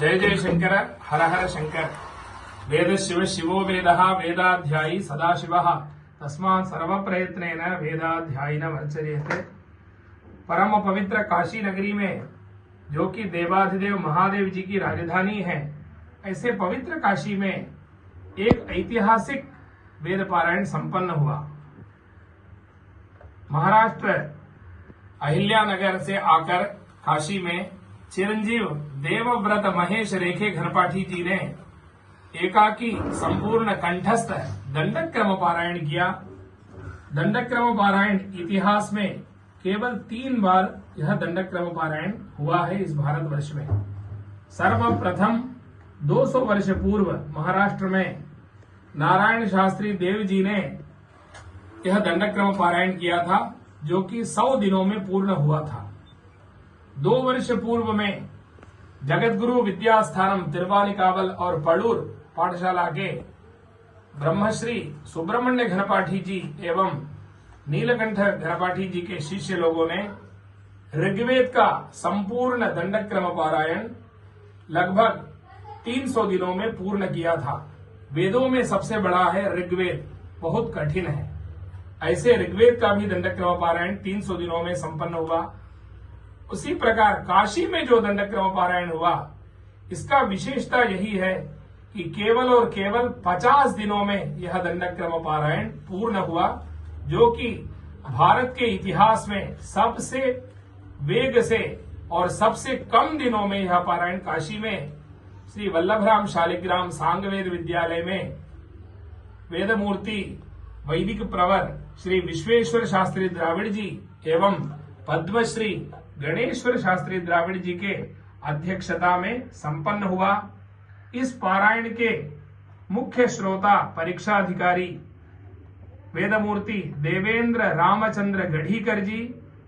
जय जय शंकर हर हर शंकर। वेद शिव शिवो वेदः वेदाध्यायी सदाशिवः तस्मात् सर्व प्रयत्नेन वेदाध्यायिन वर्चयेते। परम पवित्र काशी नगरी में जो कि देवाधिदेव महादेव जी की राजधानी है, ऐसे पवित्र काशी में एक ऐतिहासिक वेद पारायण संपन्न हुआ। महाराष्ट्र अहिल्यानगर से आकर काशी में चिरंजीव देवव्रत महेश रेखे घनपाठी जी ने एकाकी संपूर्ण कंठस्थ दंडक्रम पारायण किया। दंडक्रम पारायण इतिहास में केवल 3 बार यह दंडक्रम पारायण हुआ है इस भारतवर्ष में। सर्वप्रथम 200 वर्ष पूर्व महाराष्ट्र में नारायण शास्त्री देव जी ने यह दंडक्रम पारायण किया था, जो कि 100 दिनों में पूर्ण हुआ था। 2 वर्ष पूर्व में जगतगुरु विद्यास्थानम तिरुवानिकावल और पड़ूर पाठशाला के ब्रह्मश्री सुब्रमण्य घनपाठी जी एवं नीलकंठ घनपाठी जी के शिष्य लोगों ने ऋग्वेद का संपूर्ण दंडक्रम पारायण लगभग 300 दिनों में पूर्ण किया था। वेदों में सबसे बड़ा है ऋग्वेद, बहुत कठिन है। ऐसे ऋग्वेद का भी दंडक्रम पारायण 300 दिनों में संपन्न हुआ। उसी प्रकार काशी में जो दंडक्रम पारायण हुआ, इसका विशेषता यही है कि केवल और केवल 50 दिनों में यह दंडक्रम पारायण पूर्ण हुआ, जो कि भारत के इतिहास में सबसे वेग से और सबसे कम दिनों में यह पारायण काशी में श्री वल्लभराम शालिग्राम सांगवेद विद्यालय में वेदमूर्ति वैदिक प्रवर श्री विश्वेश्वर शास्त्री द्राविड़ जी एवं पद्मश्री गणेश्वर शास्त्री द्राविड़ जी के अध्यक्षता में संपन्न हुआ। इस पारायण के मुख्य श्रोता परीक्षा अधिकारी वेदमूर्ति देवेंद्र रामचंद्र गढ़ीकर जी,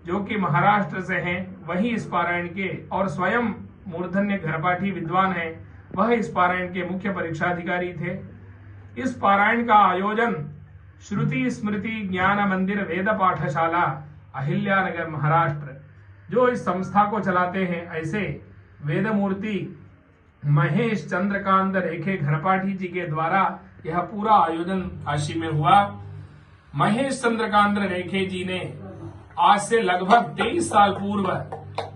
जो कि महाराष्ट्र से हैं, वही इस पारायण के, और स्वयं मूर्धन्य घनपाठी विद्वान हैं, वह इस पारायण के मुख्य परीक्षा अधिकारी थे। इस पारायण का आयोजन श्रुति स्मृति ज्ञान मंदिर वेद पाठशाला अहिल्यानगर महाराष्ट्र, जो इस संस्था को चलाते हैं, ऐसे वेदमूर्ति महेश चंद्रकांत रेखे घनपाठी जी के द्वारा यह पूरा आयोजन काशी में हुआ। महेश चंद्रकांत रेखे जी ने आज से लगभग 23 साल पूर्व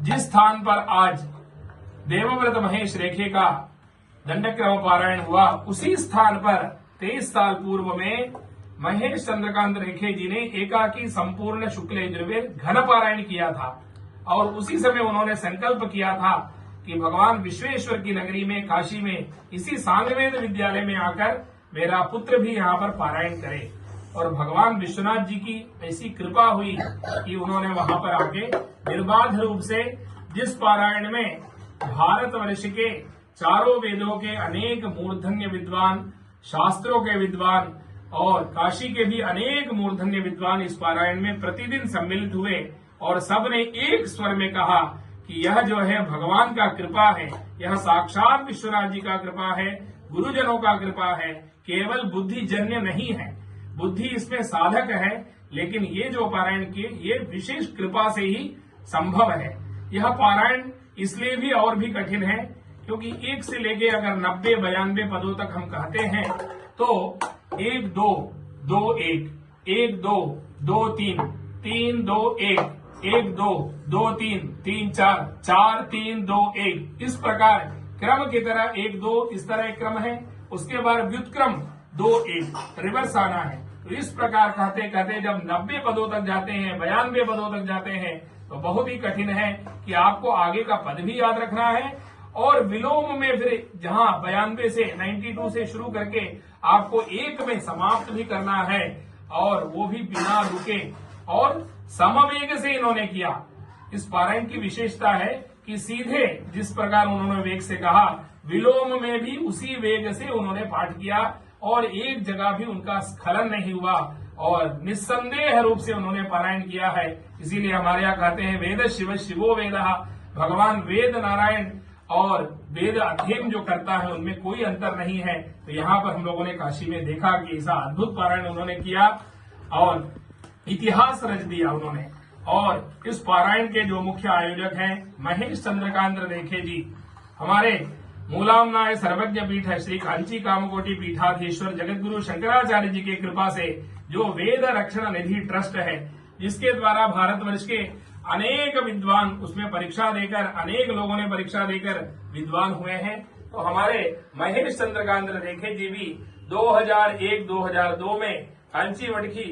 जिस स्थान पर आज देवव्रत महेश रेखे का दंडक्रम पारायण हुआ, उसी स्थान पर 23 साल पूर्व में महेश चंद्रकांत रेखे जी ने एकाकी संपूर्ण शुक्ल यजुर्वेद घन पारायण किया था। और उसी समय उन्होंने संकल्प किया था कि भगवान विश्वेश्वर की नगरी में काशी में इसी सांगवेद विद्यालय में आकर मेरा पुत्र भी यहाँ पर पारायण करे। और भगवान विश्वनाथ जी की ऐसी कृपा हुई कि उन्होंने वहां पर आके निर्बाध रूप से जिस पारायण में भारतवर्ष के चारों वेदों के अनेक मूर्धन्य विद्वान, शास्त्रों के विद्वान और काशी के भी अनेक मूर्धन्य विद्वान इस पारायण में प्रतिदिन सम्मिलित हुए, और सबने एक स्वर में कहा कि यह जो है भगवान का कृपा है, यह साक्षात विश्वनाथ जी का कृपा है, गुरुजनों का कृपा है, केवल बुद्धिजन्य नहीं है। बुद्धि इसमें साधक है, लेकिन ये जो पारायण किए ये विशेष कृपा से ही संभव है। यह पारायण इसलिए भी और भी कठिन है क्योंकि 1 से लेके अगर 90-92 पदों तक हम कहते हैं तो 1 2 2 1 1 2 2 3 3 2 1 1 2 2 3 3 4 4 3 2 1 इस प्रकार क्रम की तरह 1 2 इस तरह एक क्रम है। उसके बाद व्युत्क्रम 2 1 रिवर्स आना है। तो इस प्रकार कहते कहते जब 90 पदों तक जाते हैं, 92 पदों तक जाते हैं, तो बहुत ही कठिन है कि आपको आगे का पद भी याद रखना है और विलोम में फिर जहां 92 से 92 से शुरू करके आपको 1 में समाप्त भी करना है, और वो भी बिना रुके और समवेग से इन्होंने किया। इस पारायण की विशेषता है कि सीधे जिस प्रकार उन्होंने वेग से कहा, विलोम में भी उसी वेग से उन्होंने पाठ किया और एक जगह भी उनका स्खलन नहीं हुआ और निस्संदेह रूप से उन्होंने पारायण किया है। इसीलिए हमारे यहाँ कहते हैं वेद शिव शिवो वेदः, भगवान वेद नारायण और वेद अध्ययन जो करता है उनमें कोई अंतर नहीं है। तो यहाँ पर हम लोगों ने काशी में देखा कि ऐसा अद्भुत पारायण उन्होंने किया और इतिहास रच दिया उन्होंने। और इस पारायण के जो मुख्य आयोजक हैं महेश चंद्रकांत रेखे जी, हमारे मूलाम्नाय सर्वज्ञ पीठ श्री कांची कामकोटि पीठाधीश्वर जगत गुरु शंकराचार्य जी की कृपा से जो वेद रक्षण निधि ट्रस्ट है, जिसके द्वारा भारतवर्ष के अनेक विद्वान उसमें परीक्षा देकर, अनेक लोगों ने परीक्षा देकर विद्वान हुए हैं। तो हमारे महेश चंद्रकांत रेखे जी भी 2001-2002 में कांची मठ की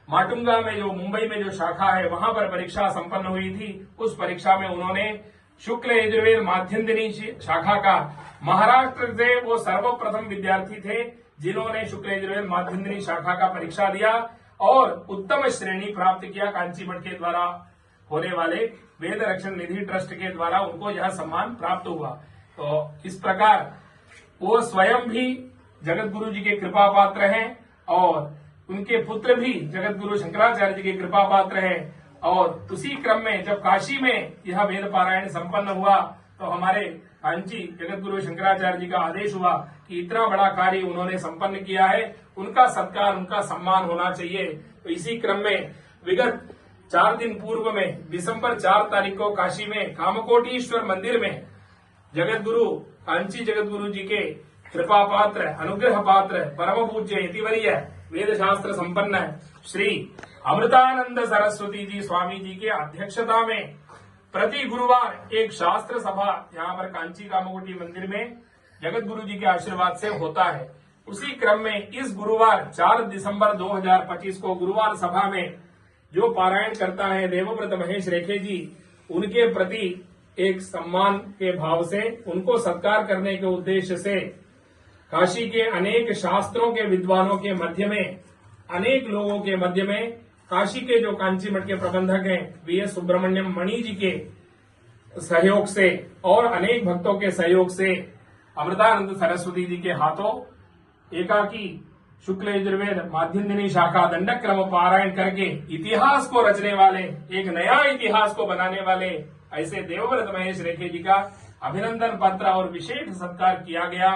माटुंगा में जो मुंबई में जो शाखा है वहां पर परीक्षा संपन्न हुई थी। उस परीक्षा में उन्होंने शुक्ल यजुर्वेद माध्यन्दिनी शाखा का महाराष्ट्र से वो सर्वप्रथम विद्यार्थी थे जिन्होंने शुक्ल यजुर्वेद माध्यन्दिनी शाखा का परीक्षा दिया और उत्तम श्रेणी प्राप्त किया। कांची मठ के द्वारा होने वाले वेद रक्षण निधि ट्रस्ट के द्वारा उनको यह सम्मान प्राप्त हुआ। तो इस प्रकार वो स्वयं भी जगत गुरु जी के कृपा पात्र हैं और उनके पुत्र भी जगत गुरु शंकराचार्य जी के कृपा पात्र हैं। और उसी क्रम में जब काशी में यह वेद पारायण संपन्न हुआ तो हमारे कांची जगत गुरु शंकराचार्य जी का आदेश हुआ कि इतना बड़ा कार्य उन्होंने संपन्न किया है, उनका सत्कार, उनका सम्मान होना चाहिए। तो इसी क्रम में विगत 4 दिन पूर्व में दिसंबर 4 तारीख को काशी में कामकोटीश्वर मंदिर में जगत गुरु कांची जगत गुरु जी के कृपा पात्र, अनुग्रह पात्र, परम पूज्य यतिवर्य वेद शास्त्र संपन्न श्री अमृतानंद सरस्वती जी स्वामी जी के अध्यक्षता में प्रति गुरुवार एक शास्त्र सभा यहाँ पर कांची कामकोटी मंदिर में जगत गुरु जी के आशीर्वाद से होता है। उसी क्रम में इस गुरुवार 4 दिसंबर 2025 को गुरुवार सभा में जो पारायण करता है देवव्रत महेश रेखे जी, उनके प्रति एक सम्मान के भाव से उनको सत्कार करने के उद्देश्य से काशी के अनेक शास्त्रों के विद्वानों के मध्य में, अनेक लोगों के मध्य में काशी के जो कांची मठ के प्रबंधक हैं वीएस सुब्रमण्यम मणि जी के सहयोग से और अनेक भक्तों के सहयोग से अमृतानंद सरस्वती जी के हाथों एकाकी शुक्ल यजुर्वेद माध्यन्दिनी शाखा दंडक क्रम पारायण करके इतिहास को रचने वाले, एक नया इतिहास को बनाने वाले ऐसे देवव्रत महेश रेखे जी का अभिनंदन पत्र और विशेष सत्कार किया गया।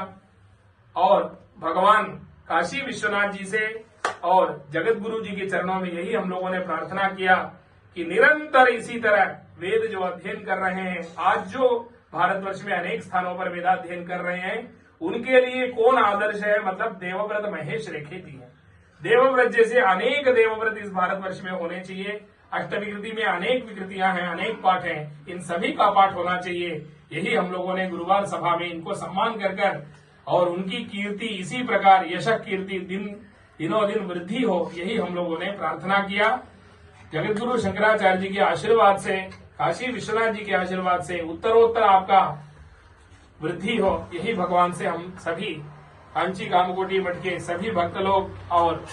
और भगवान काशी विश्वनाथ जी से और जगत गुरु जी के चरणों में यही हम लोगों ने प्रार्थना किया कि निरंतर इसी तरह वेद जो अध्ययन कर रहे हैं, आज जो भारतवर्ष में अनेक स्थानों पर वेदाध्ययन कर रहे हैं, उनके लिए कौन आदर्श है? मतलब देवव्रत महेश रेखे जी हैं। देवव्रत जैसे अनेक देवव्रत इस भारतवर्ष में होने चाहिए। अष्टविकृति में अनेक विकृतियां हैं, अनेक पाठ हैं, इन सभी का पाठ होना चाहिए। यही हम लोगों ने गुरुवार सभा में इनको सम्मान कर और उनकी कीर्ति इसी प्रकार यशक कीर्ति दिनों दिन वृद्धि हो, यही हम लोगों ने प्रार्थना किया। जगत गुरु शंकराचार्य जी के आशीर्वाद से, काशी विश्वनाथ जी के आशीर्वाद से उत्तरोत्तर आपका वृद्धि हो, यही भगवान से हम सभी कांची कामकोटी मठ के सभी भक्त लोग और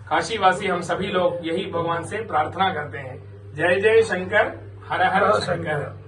काशीवासी हम सभी लोग यही भगवान से प्रार्थना करते हैं। जय जय शंकर, हर हर शंकर।